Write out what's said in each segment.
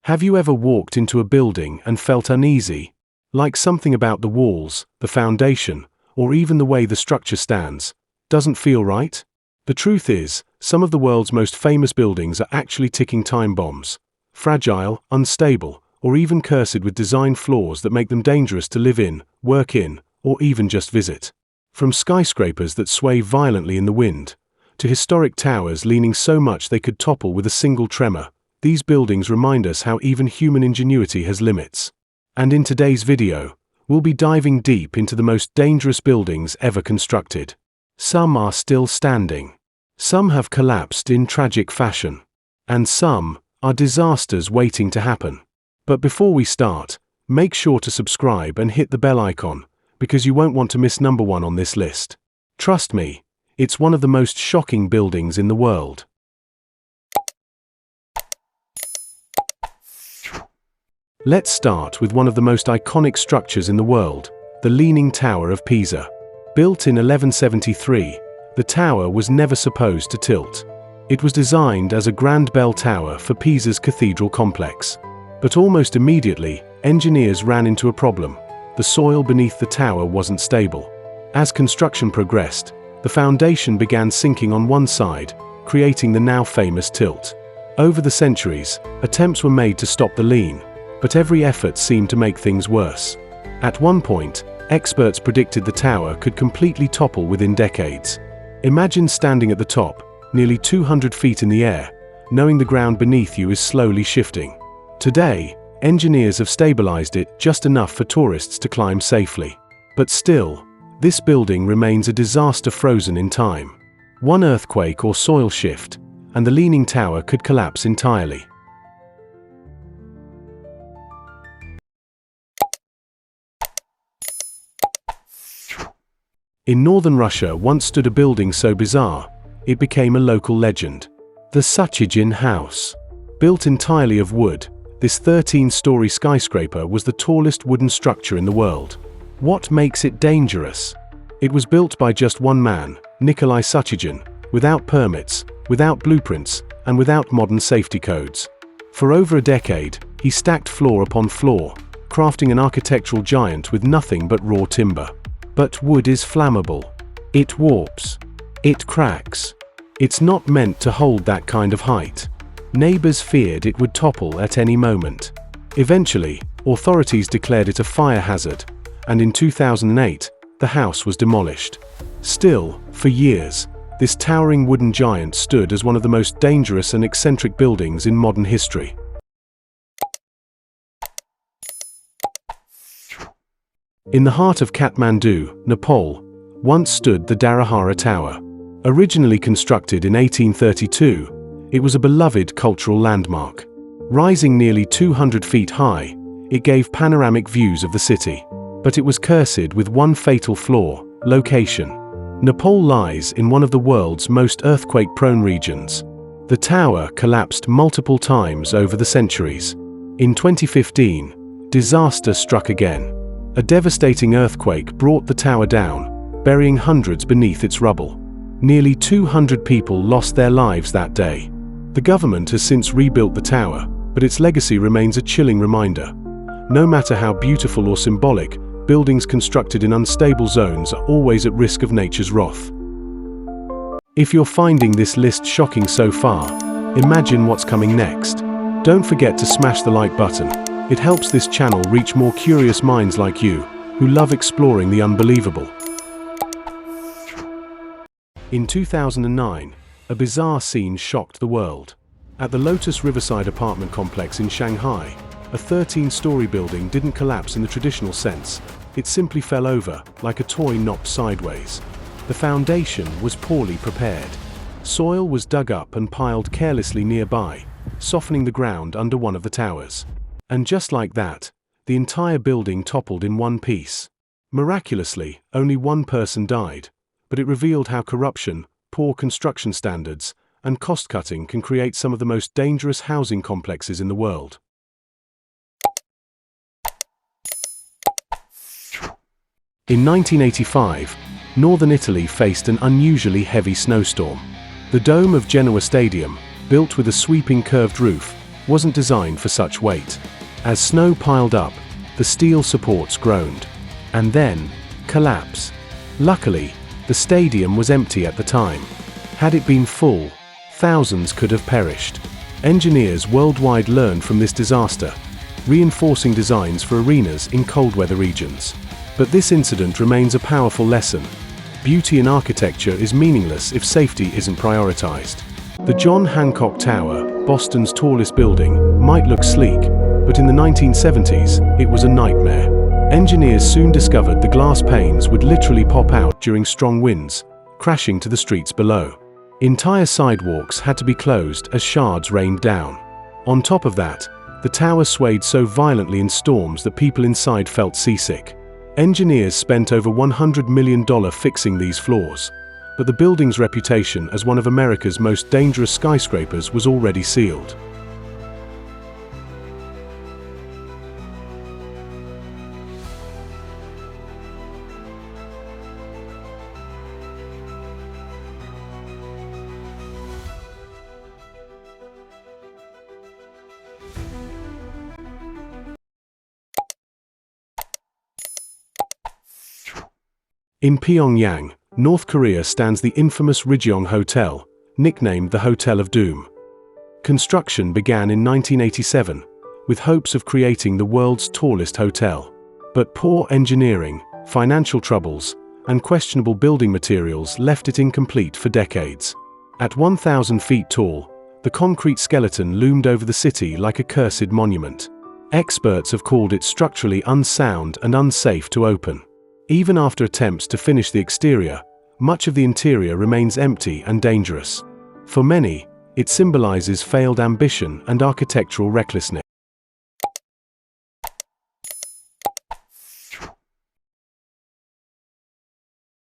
Have you ever walked into a building and felt uneasy? Like something about the walls, the foundation, or even the way the structure stands doesn't feel right? The truth is, some of the world's most famous buildings are actually ticking time bombs. Fragile, unstable, or even cursed with design flaws that make them dangerous to live in, work in, or even just visit. From skyscrapers that sway violently in the wind, to historic towers leaning so much they could topple with a single tremor, these buildings remind us how even human ingenuity has limits. And in today's video, we'll be diving deep into the most dangerous buildings ever constructed. Some are still standing. Some have collapsed in tragic fashion. And some are disasters waiting to happen. But before we start, make sure to subscribe and hit the bell icon, because you won't want to miss number 1 on this list. Trust me, it's one of the most shocking buildings in the world. Let's start with one of the most iconic structures in the world, the Leaning Tower of Pisa. Built in 1173, the tower was never supposed to tilt. It was designed as a grand bell tower for Pisa's cathedral complex. But almost immediately, engineers ran into a problem. The soil beneath the tower wasn't stable. As construction progressed, the foundation began sinking on one side, creating the now famous tilt. Over the centuries, attempts were made to stop the lean, but every effort seemed to make things worse. At one point, experts predicted the tower could completely topple within decades. Imagine standing at the top, nearly 200 feet in the air, knowing the ground beneath you is slowly shifting. Today, engineers have stabilized it just enough for tourists to climb safely. But still, this building remains a disaster frozen in time. One earthquake or soil shift, and the Leaning Tower could collapse entirely. In northern Russia once stood a building so bizarre, it became a local legend. The Suchigin House. Built entirely of wood, this 13-story skyscraper was the tallest wooden structure in the world. What makes it dangerous? It was built by just one man, Nikolai Suchigin, without permits, without blueprints, and without modern safety codes. For over a decade, he stacked floor upon floor, crafting an architectural giant with nothing but raw timber. But wood is flammable. It warps. It cracks. It's not meant to hold that kind of height. Neighbors feared it would topple at any moment. Eventually, authorities declared it a fire hazard, and in 2008, the house was demolished. Still, for years, this towering wooden giant stood as one of the most dangerous and eccentric buildings in modern history. In the heart of Kathmandu, Nepal, once stood the Dharahara Tower. Originally constructed in 1832, it was a beloved cultural landmark. Rising nearly 200 feet high, it gave panoramic views of the city. But it was cursed with one fatal flaw: location. Nepal lies in one of the world's most earthquake-prone regions. The tower collapsed multiple times over the centuries. In 2015, disaster struck again. A devastating earthquake brought the tower down, burying hundreds beneath its rubble. Nearly 200 people lost their lives that day. The government has since rebuilt the tower, but its legacy remains a chilling reminder. No matter how beautiful or symbolic, buildings constructed in unstable zones are always at risk of nature's wrath. If you're finding this list shocking so far, imagine what's coming next. Don't forget to smash the like button. It helps this channel reach more curious minds like you, who love exploring the unbelievable. In 2009, a bizarre scene shocked the world. At the Lotus Riverside apartment complex in Shanghai, a 13-story building didn't collapse in the traditional sense. It simply fell over, like a toy knocked sideways. The foundation was poorly prepared. Soil was dug up and piled carelessly nearby, softening the ground under one of the towers. And just like that, the entire building toppled in one piece. Miraculously, only one person died, but it revealed how corruption, poor construction standards, and cost-cutting can create some of the most dangerous housing complexes in the world. In 1985, northern Italy faced an unusually heavy snowstorm. The dome of Genoa Stadium, built with a sweeping curved roof, wasn't designed for such weight. As snow piled up, the steel supports groaned. And then, collapse. Luckily, the stadium was empty at the time. Had it been full, thousands could have perished. Engineers worldwide learned from this disaster, reinforcing designs for arenas in cold weather regions. But this incident remains a powerful lesson. Beauty in architecture is meaningless if safety isn't prioritized. The John Hancock Tower, Boston's tallest building, might look sleek, but in the 1970s, it was a nightmare. Engineers soon discovered the glass panes would literally pop out during strong winds, crashing to the streets below. Entire sidewalks had to be closed as shards rained down. On top of that, the tower swayed so violently in storms that people inside felt seasick. Engineers spent over $100 million fixing these flaws, but the building's reputation as one of America's most dangerous skyscrapers was already sealed. In Pyongyang, North Korea stands the infamous Rijong Hotel, nicknamed the Hotel of Doom. Construction began in 1987, with hopes of creating the world's tallest hotel. But poor engineering, financial troubles, and questionable building materials left it incomplete for decades. At 1,000 feet tall, the concrete skeleton loomed over the city like a cursed monument. Experts have called it structurally unsound and unsafe to open. Even after attempts to finish the exterior, much of the interior remains empty and dangerous. For many, it symbolizes failed ambition and architectural recklessness.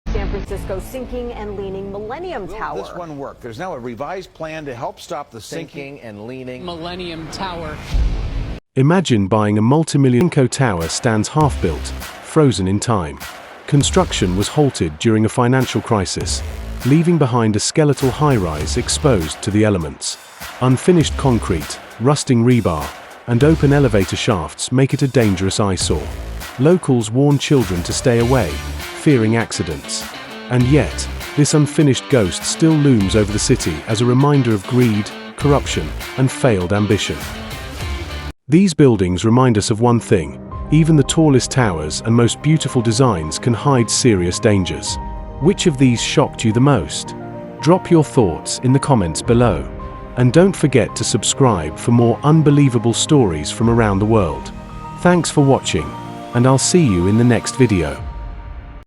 San Francisco sinking and leaning Millennium Tower. Will this one work? There's now a revised plan to help stop the sinking and leaning Millennium Tower. Imagine buying a multi-million tower stands half-built, frozen in time. Construction was halted during a financial crisis, leaving behind a skeletal high-rise exposed to the elements. Unfinished concrete, rusting rebar, and open elevator shafts make it a dangerous eyesore. Locals warn children to stay away, fearing accidents. And yet, this unfinished ghost still looms over the city as a reminder of greed, corruption, and failed ambition. These buildings remind us of one thing: even the tallest towers and most beautiful designs can hide serious dangers. Which of these shocked you the most? Drop your thoughts in the comments below. And don't forget to subscribe for more unbelievable stories from around the world. Thanks for watching, and I'll see you in the next video.